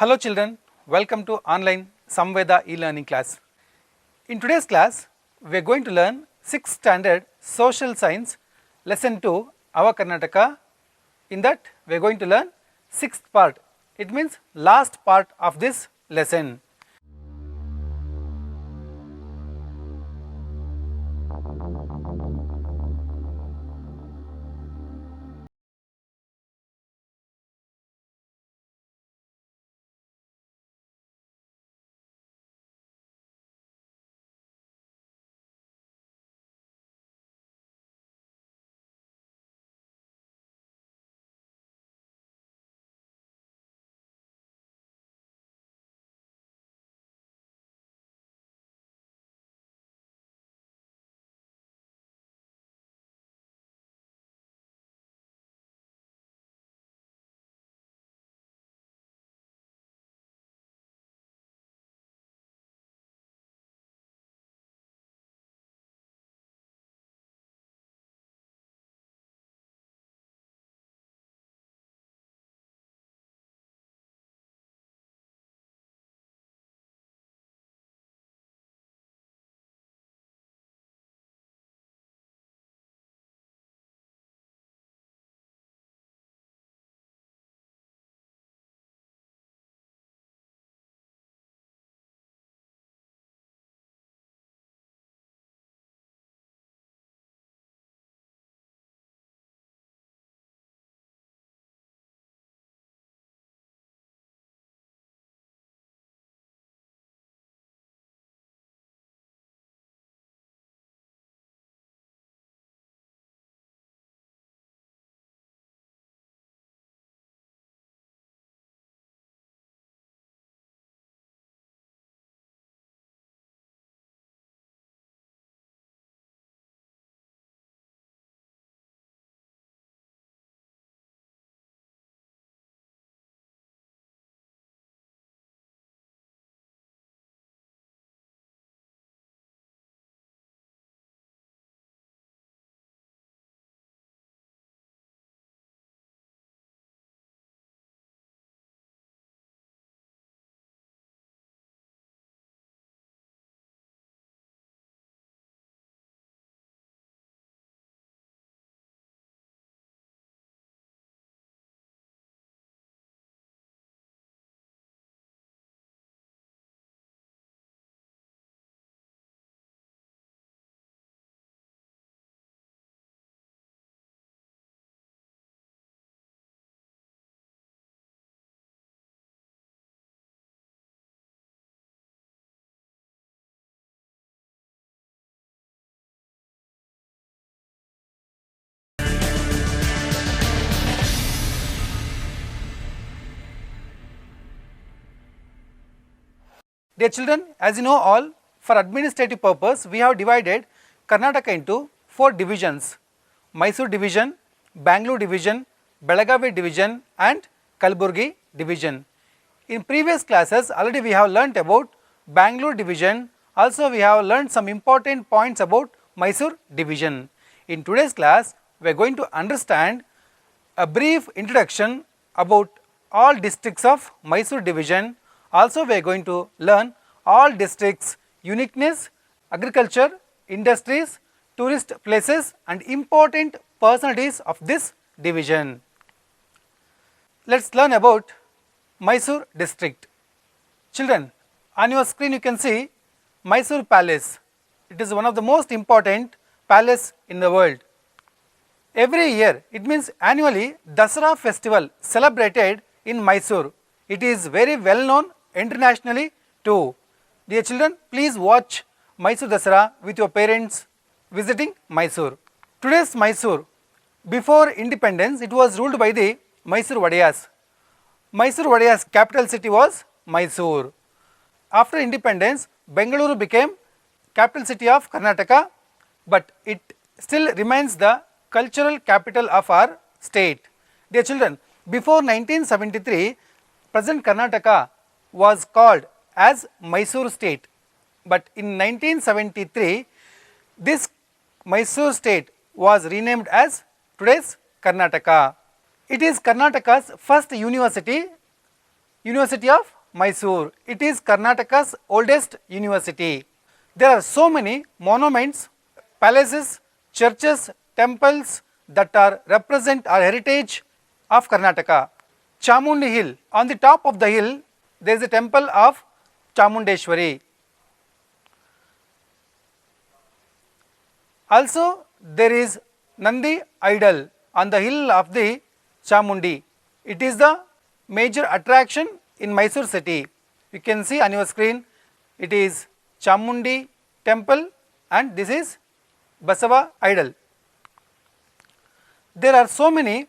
Hello children, welcome to online Samveda e-learning class. In today's class, we are going to learn 6th standard social science lesson 2 Ava Karnataka. In that we are going to learn 6th part. It means last part of this lesson. Dear children, as you know all, for administrative purpose, we have divided Karnataka into 4 divisions: Mysore division, Bangalore division, Belagavi division and Kalaburgi division. In previous classes, already we have learnt about Bangalore division, also we have learnt some important points about Mysore division. In today's class, we are going to understand a brief introduction about all districts of Mysore division. Also we are going to learn all districts, uniqueness, agriculture, industries, tourist places and important personalities of this division. Let us learn about Mysore district. Children, on your screen you can see Mysore Palace. It is one of the most important palace in the world. Every year, it means annually, Dasara festival celebrated in Mysore. It is very well known internationally too. Dear children, please watch Mysore Dasara with your parents visiting Mysore. Today's Mysore, before independence, it was ruled by the Mysore Vadiyas. Mysore Vadiyas' capital city was Mysore. After independence, Bengaluru became capital city of Karnataka, but it still remains the cultural capital of our state. Dear children, before 1973, present Karnataka was called as Mysore state, but in 1973, this Mysore state was renamed as today's Karnataka. It is Karnataka's first university University of Mysore. It is Karnataka's oldest university. There are so many monuments, palaces, churches, temples that are represent our heritage of Karnataka. Chamundi Hill. On the top of the hill, there is a temple of Chamundeshwari. Also, there is Nandi idol on the hill of the Chamundi. It is the major attraction in Mysore city. You can see on your screen, it is Chamundi temple and this is Basava idol. There are so many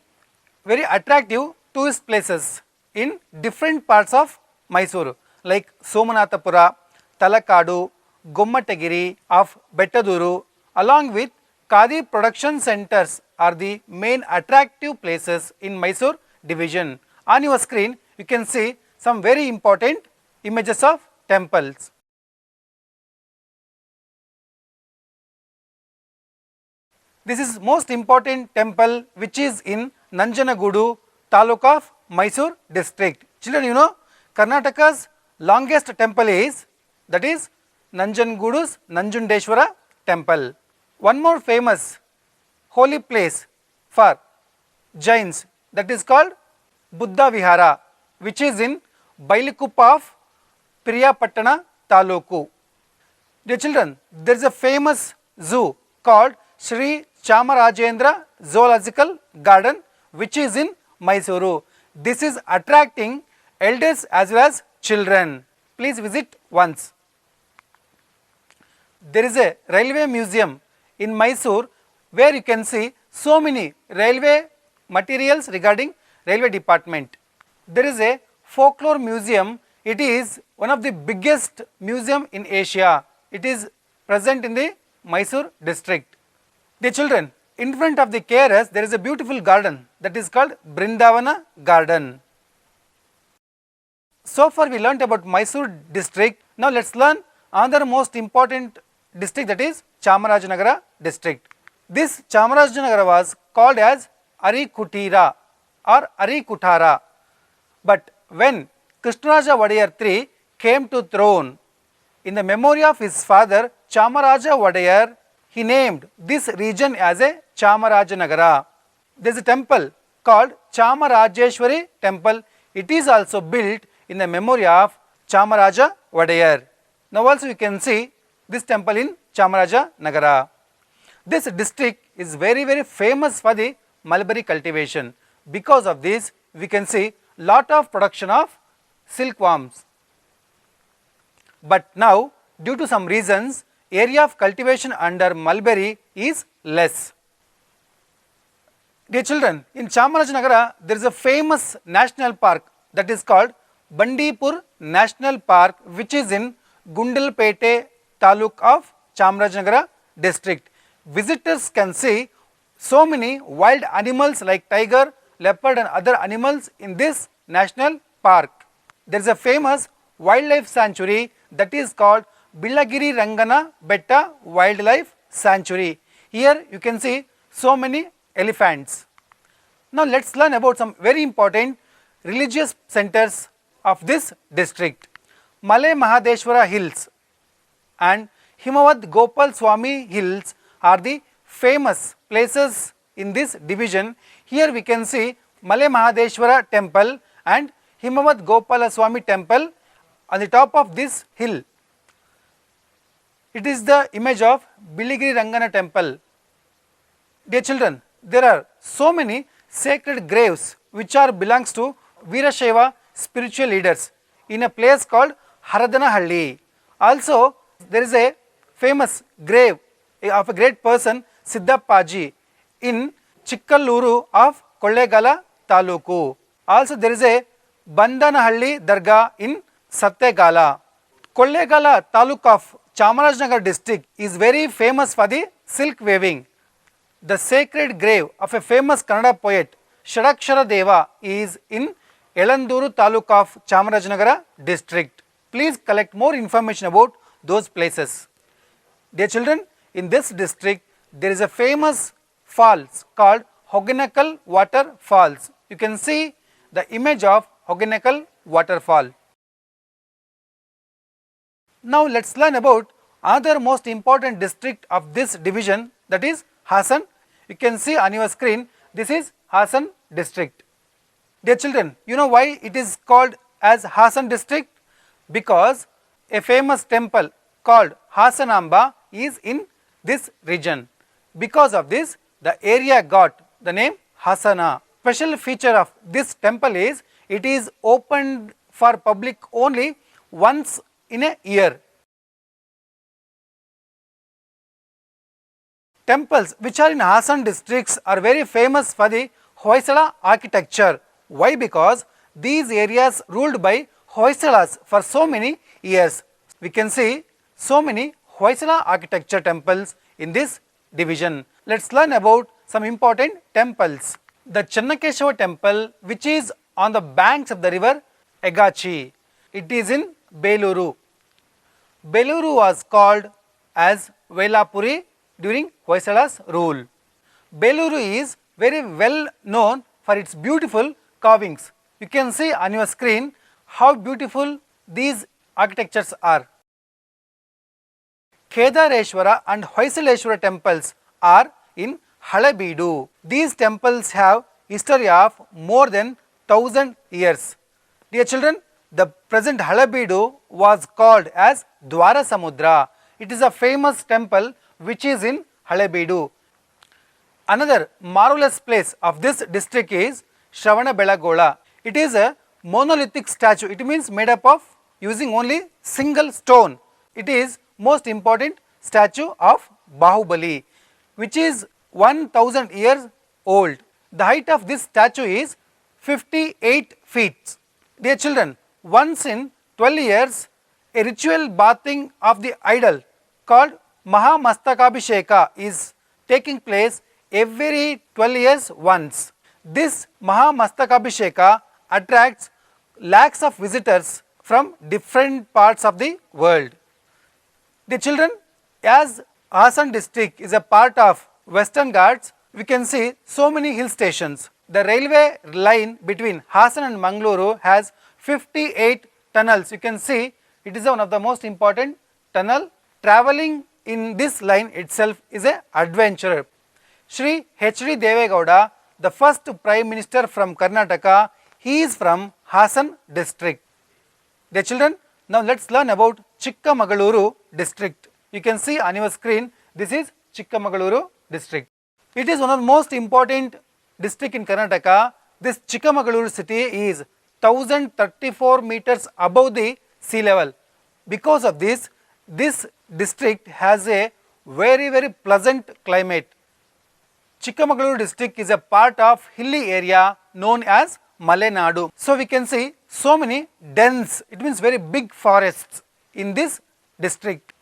very attractive tourist places in different parts of Mysore like Somanathapura, Talakadu, Gommatagiri of Bettaduru along with Khadi production centers are the main attractive places in Mysore division. On your screen, you can see some very important images of temples. This is most important temple which is in Nanjanagudu, Taluk of Mysore district. Children, you know Karnataka's longest temple is, that is Nanjanagudu's Nanjundeshwara temple. One more famous holy place for Jains, that is called Buddha Vihara, which is in Bailikuppa of Priyapattana Taluku. Dear children, there is a famous zoo called Sri Chamarajendra Zoological Garden which is in Mysuru. This is attracting elders as well as children. Please visit once. There is a railway museum in Mysore where you can see so many railway materials regarding railway department. There is a folklore museum. It is one of the biggest museum in Asia. It is present in the Mysore district. Dear children, in front of the KRS there is a beautiful garden that is called Brindavana Garden. So far we learnt about Mysore district. Now let us learn another most important district, that is Chamarajanagar district. This Chamarajanagar was called as Arikutira or Arikutara. But when Krishnaraja Wadayar III came to throne, in the memory of his father Chamaraja Wadayar, he named this region as a Chamarajanagar. There is a temple called Chamarajeshwari temple. It is also built in the memory of Chamaraja Wadayar. Now also you can see this temple in Chamarajanagar. This district is very famous for the mulberry cultivation. Because of this, we can see lot of production of silkworms. But now, due to some reasons, area of cultivation under mulberry is less. Dear children, in Chamarajanagar there is a famous national park that is called Bandipur National Park, which is in Gundalpete Taluk of Chamarajanagar district. Visitors can see so many wild animals like tiger, leopard and other animals in this national park. There is a famous wildlife sanctuary that is called Billagiri Rangana Betta Wildlife Sanctuary. Here you can see so many elephants. Now let us learn about some very important religious centers of this district. Malay Mahadeshwara Hills and Himawat Gopal Swami Hills are the famous places in this division. Here we can see Malay Mahadeshwara temple and Himawat Gopala Swami temple on the top of this hill. It is the image of Billigiri Rangana temple. Dear children, there are so many sacred graves which are belongs to Veerashaiva spiritual leaders in a place called Haradanahalli. Also, there is a famous grave of a great person Siddappaji in Chikkaluru of Kollegala Taluku. Also, there is a Bandanahalli Dargah in Satyagala. Kollegala Taluk of Chamarajanagar district is very famous for the silk weaving. The sacred grave of a famous Kannada poet Shadakshara Deva is in Elanduru Taluk of Chamarajanagar district. Please collect more information about those places. Dear children, in this district there is a famous falls called Hogenakkal Water Falls. You can see the image of Hogenakkal waterfall. Now let's learn about another most important district of this division, that is Hasan. You can see on your screen, this is Hasan district. Dear children, you know why it is called as Hasan district? Because a famous temple called Hasanamba is in this region. Because of this, the area got the name Hasana. Special feature of this temple is it is opened for public only once in a year. Temples which are in Hasan districts are very famous for the Hoysala architecture. Why? Because these areas ruled by Hoysalas for so many years. We can see so many Hoysala architecture temples in this division. Let's learn about some important temples. The Channakeshava temple, which is on the banks of the river Egachi. It is in Beluru. Beluru was called as Velapuri during Hoysala's rule. Beluru is very well known for its beautiful carvings. You can see on your screen how beautiful these architectures are. Kedareshwara and Hoysaleshwara temples are in Halebeedu. These temples have history of more than 1000 years. Dear children, the present Halebeedu was called as Dwarasamudra. It is a famous temple which is in Halebeedu. Another marvelous place of this district is Shravanabelagola. It is a monolithic statue. It means made up of using only single stone. It is most important statue of Bahubali, which is 1000 years old. The height of this statue is 58 feet. Dear children, once in 12 years, a ritual bathing of the idol called Mahamastakabhisheka is taking place every 12 years once. This Mahamastakabhisheka attracts lakhs of visitors from different parts of the world. The children, as Hasan district is a part of Western Ghats, we can see so many hill stations. The railway line between Hasan and Mangaluru has 58 tunnels. You can see it is one of the most important tunnel. Traveling in this line itself is an adventure. Shri H.D. Devegowda, the first Prime Minister from Karnataka, he is from Hasan district. Dear children, now let's learn about Chikkamaluru district. You can see on your screen, this is Chikkamaluru district. It is one of the most important district in Karnataka. This Chikkamaluru city is 1034 meters above the sea level. Because of this, this district has a very pleasant climate. Chikkamaluru district is a part of hilly area known as Malenadu. So we can see so many dense, it means very big forests in this district.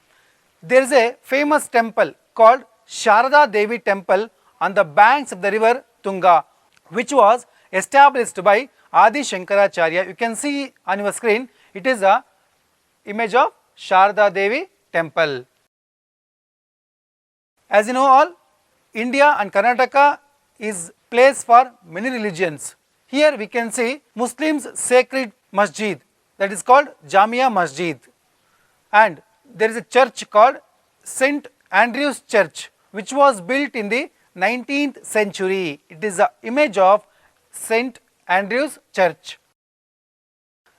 There is a famous temple called Sharada Devi temple on the banks of the river Tunga, which was established by Adi Shankaracharya. You can see on your screen, it is a image of Sharada Devi temple. As you know all, India and Karnataka is place for many religions. Here we can see Muslims sacred masjid, that is called Jamia Masjid, and there is a church called St. Andrew's Church, which was built in the 19th century. It is the image of St. Andrew's Church.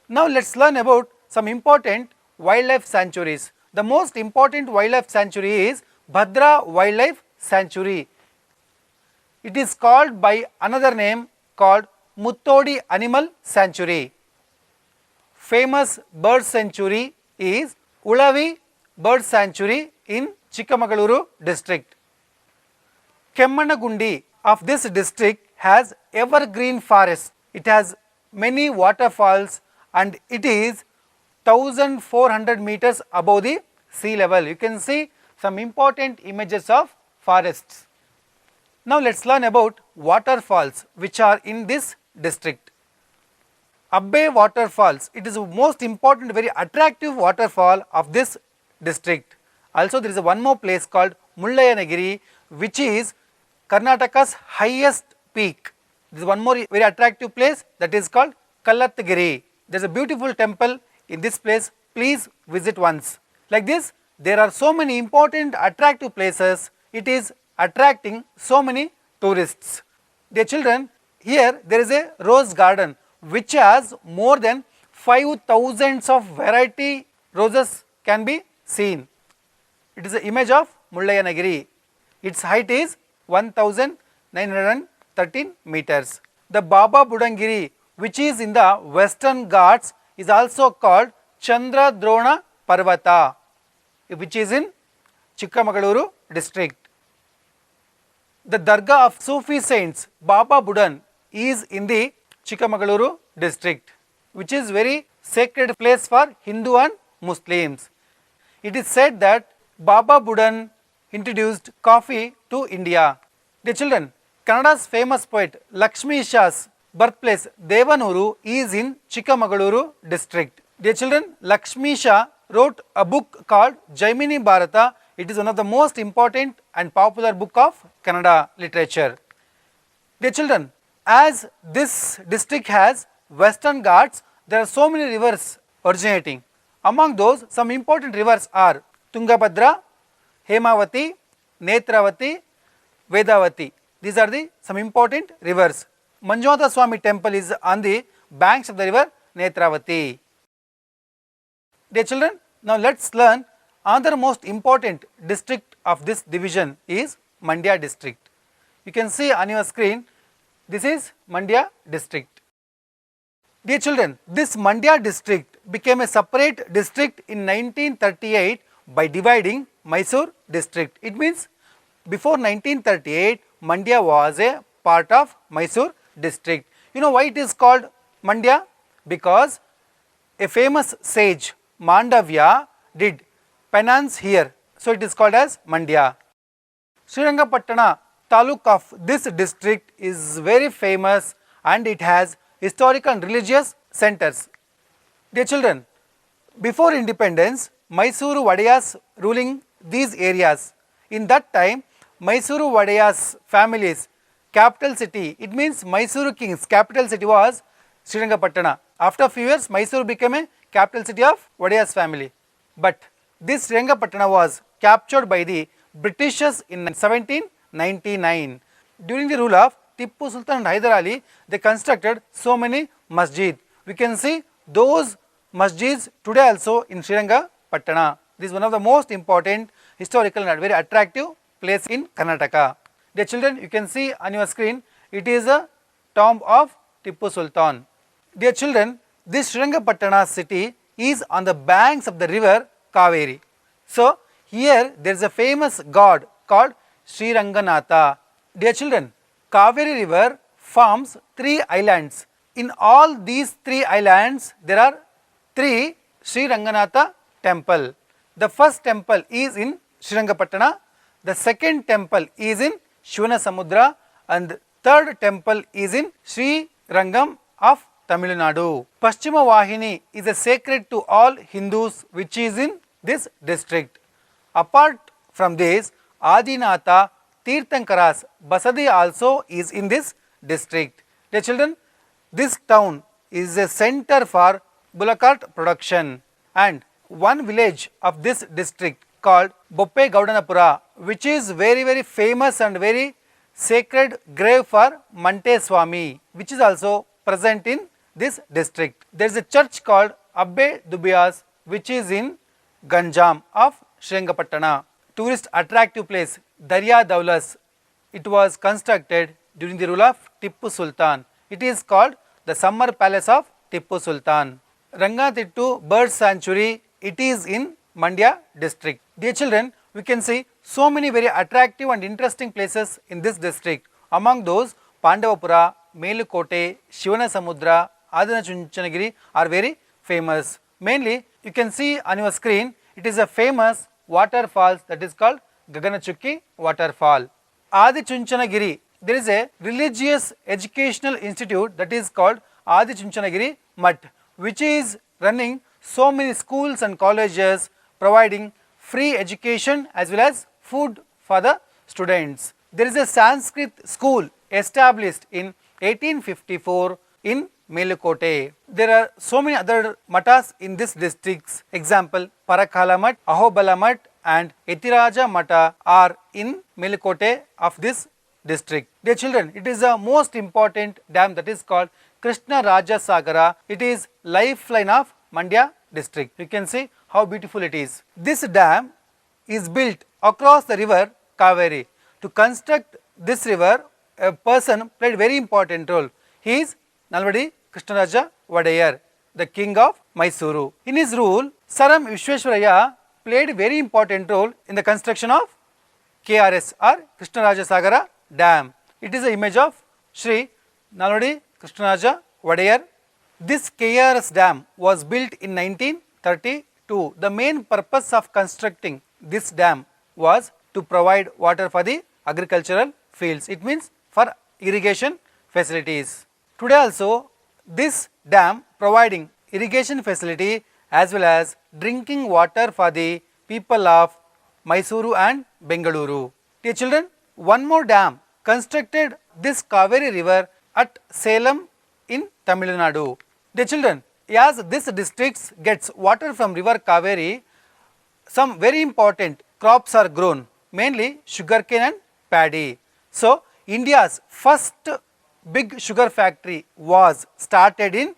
Now let's learn about some important wildlife sanctuaries. The most important wildlife sanctuary is Bhadra Wildlife Sanctuary. It is called by another name called Muttodi Animal Sanctuary. Famous bird sanctuary is Ulavi Bird Sanctuary in Chikkamaluru district. Kemmanagundi of this district has evergreen forest. It has many waterfalls and it is 1400 meters above the sea level. You can see some important images of forests. Now let's learn about waterfalls which are in this district. Abbe waterfalls, it is the most important, very attractive waterfall of this district. Also there is one more place called Mullayanagiri, which is Karnataka's highest peak. There is one more very attractive place, that is called Kallathagiri. there's a beautiful temple in this place, please visit once. Like this, there are so many important attractive places, it is attracting so many tourists. Dear children, here there is a rose garden which has more than 5,000 of variety roses can be seen. It is an image of Mullayanagiri. Its height is 1913 meters. The Baba Budangiri, which is in the Western Ghats, is also called Chandradrona Parvata, which is in Chikmagaluru district. The Dargah of Sufi saints Baba Budan is in the Chikmagaluru district, which is very sacred place for Hindu and Muslims. It is said that Baba Budan introduced coffee to India. Dear children, Kannada's famous poet Lakshmi Shah's birthplace Devanuru is in Chikmagaluru district. Dear children, Lakshmi Shah wrote a book called Jaimini Bharata. It is one of the most important and popular book of Kannada literature. Dear children, as this district has Western Ghats, there are so many rivers originating. Among those, some important rivers are Tungabhadra, Hemavati, Netravati, Vedavati. These are some important rivers. Manjunath Swami temple is on the banks of the river Netravati. Dear children, now let's learn another most important district of this division is Mandya district. You can see on your screen, this is Mandya district. Dear children, this Mandya district became a separate district in 1938 by dividing Mysore district. It means before 1938, Mandya was a part of Mysore district. You know why it is called Mandya? Because a famous sage Mandavya did penance here, so it is called as Mandya. Srirangapatna taluk of this district is very famous and it has historical and religious centers. Dear children, before independence, Mysuru Vadayas ruling these areas. In that time, Mysuru Vadayas families capital city, it means Mysuru king's capital city was Srirangapatna. After a few years, Mysuru became a capital city of Vadayas family. But this Srirangapatna was captured by the Britishers in 1799. During the rule of Tippu Sultan and Hyder Ali, they constructed so many masjid. We can see those masjids today also in Srirangapatna. This is one of the most important historical and very attractive place in Karnataka. Dear children, you can see on your screen, it is a tomb of Tippu Sultan. Dear children, this Srirangapatna city is on the banks of the river Kaveri. So, here there is a famous god called Sri Ranganatha. Dear children, Kaveri river forms 3 islands. In all these 3 islands, there are 3 Sri Ranganatha temple. The first temple is in Srirangapatna, the second temple is in Shivanasamudra and the third temple is in Sri Rangam of Tamil Nadu. Paschima Vahini is a sacred to all Hindus which is in this district. Apart from this, Adinatha Tirthankaras Basadi also is in this district. Dear children, this town is a center for bullock production and one village of this district called Boppe Gaudanapura, which is very famous and very sacred grave for Mante Swami, which is also present in this district. There is a church called Abbe Dubias, which is in Ganjam of Srirangapatna. Tourist attractive place Darya Daulas. It was constructed during the rule of Tippu Sultan. It is called the Summer Palace of Tippu Sultan. Rangatittu Bird Sanctuary, it is in Mandya district. Dear children, we can see so many very attractive and interesting places in this district. Among those, Pandavapura, Melukote, Shivanasamudra, Adinachunchanagiri are very famous. Mainly, you can see on your screen, it is a famous waterfalls that is called Gaganachukki waterfall. Adichunchanagiri, there is a religious educational institute that is called Adichunchanagiri Mutt, which is running so many schools and colleges providing free education as well as food for the students. There is a Sanskrit school established in 1854 in Melukote. There are so many other matas in this districts. Example, Parakhala Mat, Ahobala Mat and Etiraja Mata are in Melukote of this district. Dear children, it is the most important dam that is called Krishna Raja Sagara. It is lifeline of Mandya district. You can see how beautiful it is. This dam is built across the river Kaveri. To construct this river, a person played very important role. He is Nalvadi Krishnaraja Vadayar, the king of Mysuru. In his rule, Saram Vishweshwaraya played very important role in the construction of KRS or Krishnaraja Sagara Dam. It is an image of Sri Nalvadi Krishnaraja Vadayar. This KRS dam was built in 1932. The main purpose of constructing this dam was to provide water for the agricultural fields. It means for irrigation facilities. Today also this dam providing irrigation facility as well as drinking water for the people of Mysuru and Bengaluru. Dear children, one more dam constructed this Kaveri river at Salem in Tamil Nadu. Dear children, as this district gets water from river Kaveri, some very important crops are grown, mainly sugarcane and paddy. So, India's first big sugar factory was started in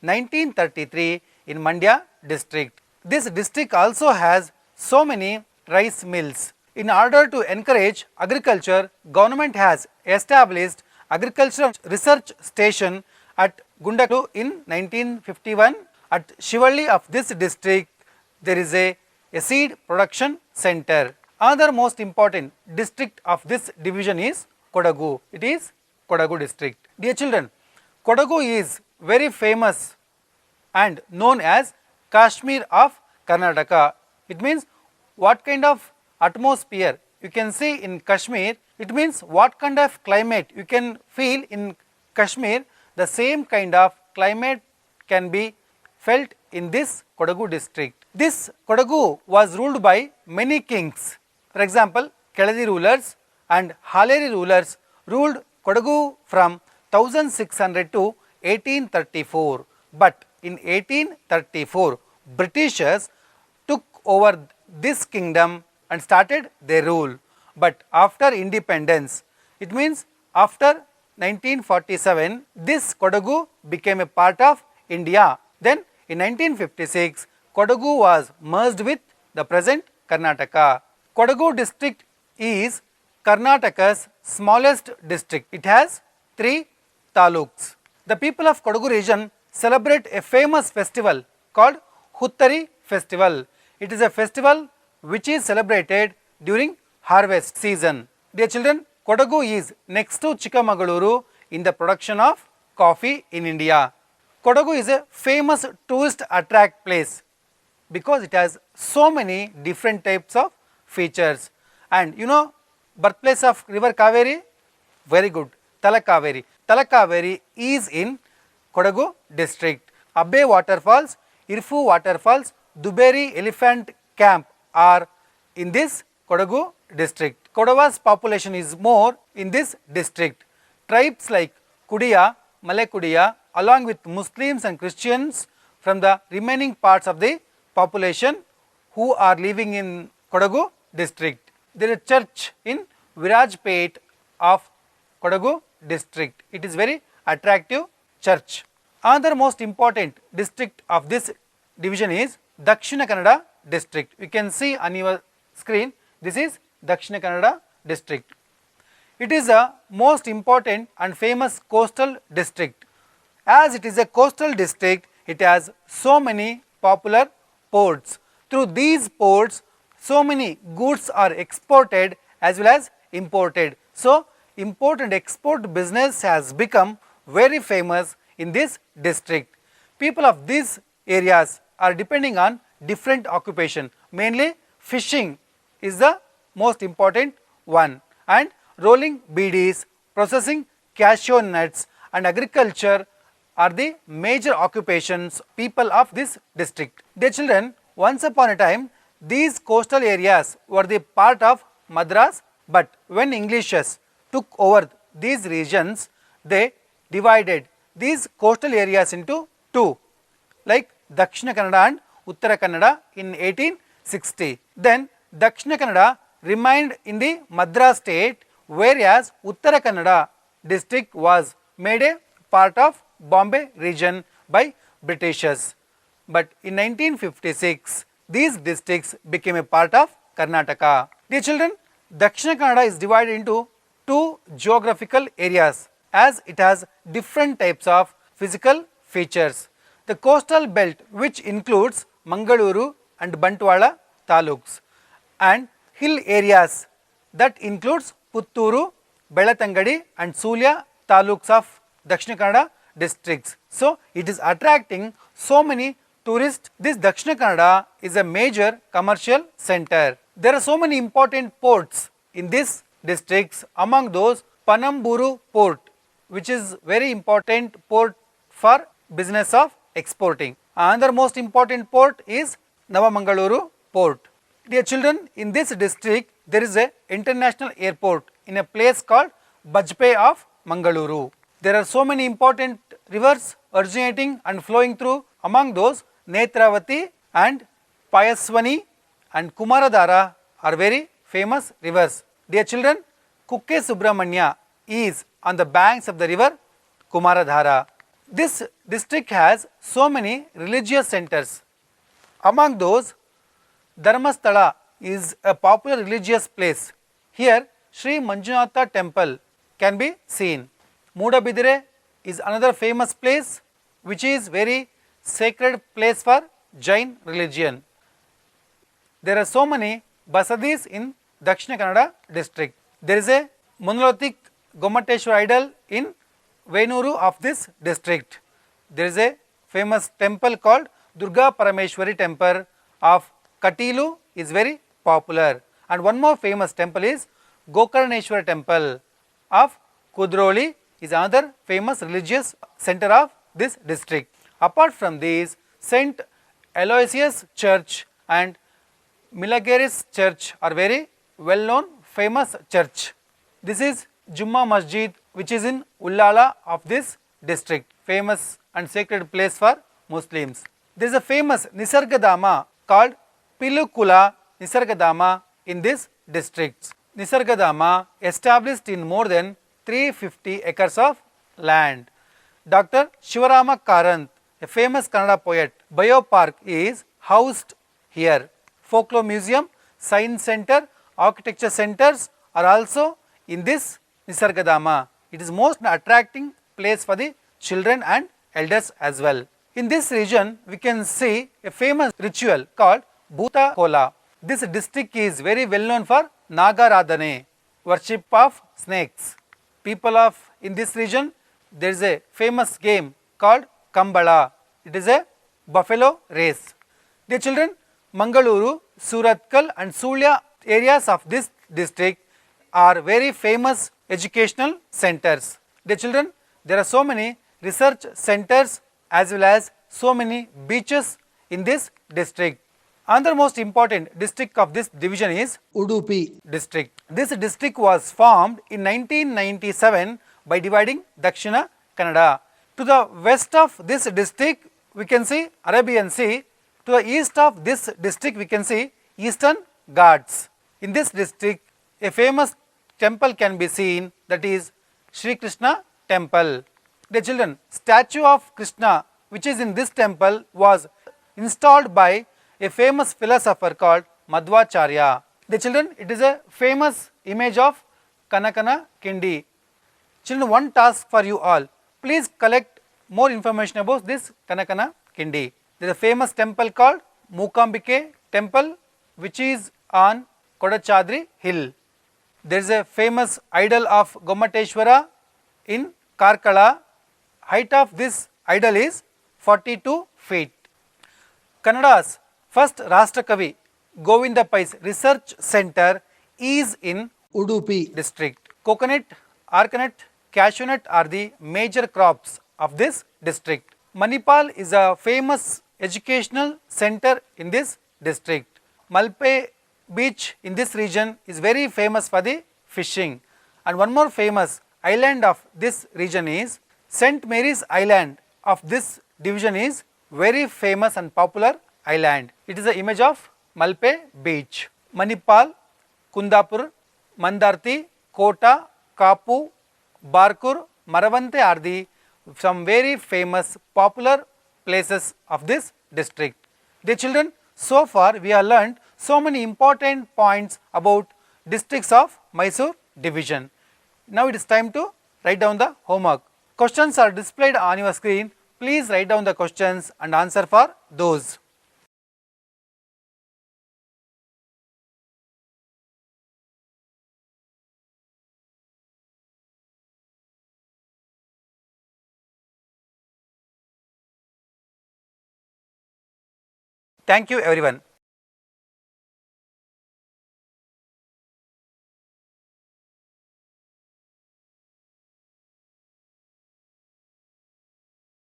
1933 in Mandya district. This district also has so many rice mills. In order to encourage agriculture, government has established agricultural research station at Gundaklu in 1951. At Shivalli of this district, there is a seed production center. Another most important district of this division is Kodagu. It is Kodagu district. Dear children, Kodagu is very famous and known as Kashmir of Karnataka. It means what kind of atmosphere you can see in Kashmir. It means what kind of climate you can feel in Kashmir. The same kind of climate can be felt in this Kodagu district. This Kodagu was ruled by many kings. For example, Keladi rulers and Haleri rulers ruled Kodagu from 1600 to 1834. But in 1834, Britishers took over this kingdom and started their rule. But after independence, it means after 1947, this Kodagu became a part of India. Then in 1956, Kodagu was merged with the present Karnataka. Kodagu district is Karnataka's smallest district. It has 3 taluks. The people of Kodagu region celebrate a famous festival called Huttari festival. It is a festival which is celebrated during harvest season. Dear children, Kodagu is next to Chikamagaluru in the production of coffee in India. Kodagu is a famous tourist attract place because it has so many different types of features. And you know, birthplace of river Kaveri? Very good, Talakaveri. Talakaveri is in Kodagu district. Abbe waterfalls, Irfu waterfalls, Duberi elephant camp are in this Kodagu district. Kodava's population is more in this district. Tribes like Kudiya, Malay Kudiya along with Muslims and Christians from the remaining parts of the population who are living in Kodagu district. There is a church in Virajpet of Kodagu district. It is very attractive church. Another most important district of this division is Dakshina Kannada district. You can see on your screen, this is Dakshina Kannada district. It is a most important and famous coastal district. As it is a coastal district, it has so many popular ports. Through these ports, so many goods are exported as well as imported. So, import and export business has become very famous in this district. People of these areas are depending on different occupation. Mainly fishing is the most important one, and rolling BDs, processing cashew nuts and agriculture are the major occupations people of this district. Dear children, once upon a time these coastal areas were the part of Madras, but when Englishes took over these regions, they divided these coastal areas into two, like Dakshina Kannada and Uttara Kannada in 1860. Then Dakshina Kannada remained in the Madras state, whereas Uttara Kannada district was made a part of Bombay region by Britishers. But in 1956, these districts became a part of Karnataka. Dear children, Dakshina Kannada is divided into two geographical areas as it has different types of physical features. The coastal belt, which includes Mangaluru and Bantwala taluks, and hill areas that includes Putturu, Belatangadi and Sulya taluks of Dakshina Kannada districts. So it is attracting so many tourists. This Dakshina Kannada is a major commercial center. There are so many important ports in this districts. Among those, Panamburu port, which is very important port for business of exporting. Another most important port is Navamangaluru port. Dear children, in this district there is a international airport in a place called Bajpe of Mangaluru. There are so many important rivers originating and flowing through. Among those, Netravati and Payaswani and Kumaradhara are very famous rivers. Dear children, Kukke Subramanya is on the banks of the river Kumaradhara. This district has so many religious centers. Among those, Dharmasthala is a popular religious place. Here, Sri Manjunatha temple can be seen. Moodabidire is another famous place which is very sacred place for Jain religion. There are so many basadis in Dakshina Kannada district. There is a monolithic Gomateshwar idol in Venuru of this district. There is a famous temple called Durga Parameshwari temple of Katilu is very popular. And one more famous temple is Gokarneshwar temple of Kudroli is another famous religious center of this district. Apart from these, Saint Aloysius Church and Milagres Church are very well known famous church. This is Jumma Masjid, which is in Ullala of this district, famous and sacred place for Muslims. There is a famous Nisargadama called Pilukula Nisargadama in this district. Nisargadama established in more than 350 acres of land. Dr. Shivarama Karanth, a famous Kannada poet, Biopark is housed here. Folklore Museum, Science Center, Architecture Centers are also in this Nisargadama. It is most attracting place for the children and elders as well. In this region, we can see a famous ritual called Bhuta Kola. This district is very well known for Nagaradhane, worship of snakes. People of in this region, there is a famous game called Kambala. It is a buffalo race. Dear children, Mangaluru, Suratkal and Sulya areas of this district are very famous educational centers. Dear children, there are so many research centers as well as so many beaches in this district. Another most important district of this division is Udupi district. This district was formed in 1997 by dividing Dakshina Kannada. To the west of this district, we can see Arabian Sea. To the east of this district, we can see Eastern Ghats. In this district, a famous temple can be seen, that is Sri Krishna temple. Dear children, statue of Krishna which is in this temple was installed by a famous philosopher called Madhvacharya. Dear children, it is a famous image of Kanakana Kindi. Children, one task for you all. Please collect more information about this Kanakana Kindi. There is a famous temple called Mookambike temple which is on Kodachadri hill. There is a famous idol of Gomateshwara in Karkala. Height of this idol is 42 feet. Kannada's first Rashtrakavi Govinda Pai's research center is in Udupi district. Coconut, arcanut, cashew nut are the major crops of this district. Manipal is a famous educational center in this district. Malpe beach in this region is very famous for the fishing. And one more famous island of this region is St. Mary's Island of this division is very famous and popular island. It is the image of Malpe beach. Manipal, Kundapur, Mandarti, Kota, Kapu, Barkur, Maravante are the some very famous popular places of this district. Dear children, so far we have learned so many important points about districts of Mysore division. Now it is time to write down the homework. Questions are displayed on your screen. Please write down the questions and answer for those. Thank you everyone.